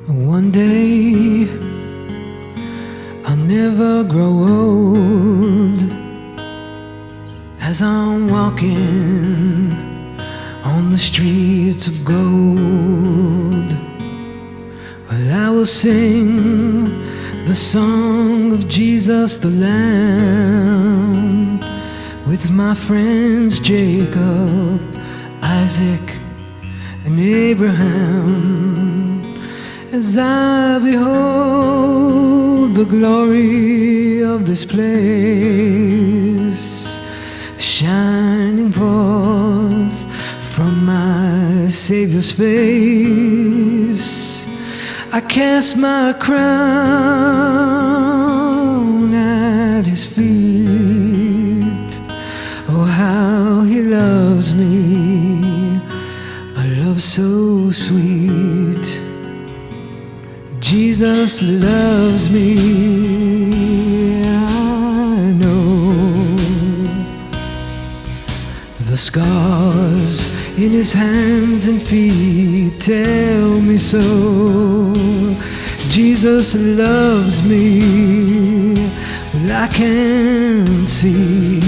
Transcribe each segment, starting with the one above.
One day I'll never grow old as I'm walking on the streets of gold. Well, I will sing the song of Jesus the Lamb with my friends Jacob, Isaac, and Abraham, as I behold the glory of this place shining forth from my Savior's face. I cast my crown at His feet. Oh, how He loves me, a love so sweet. Jesus loves me, I know. The scars in His hands and feet tell me so. Jesus loves me, well, I can see.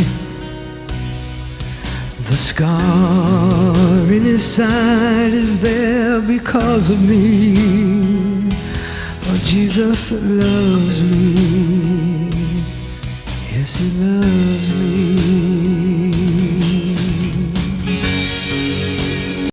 The scar in His side is there because of me. Oh, Jesus loves me, yes, He loves me.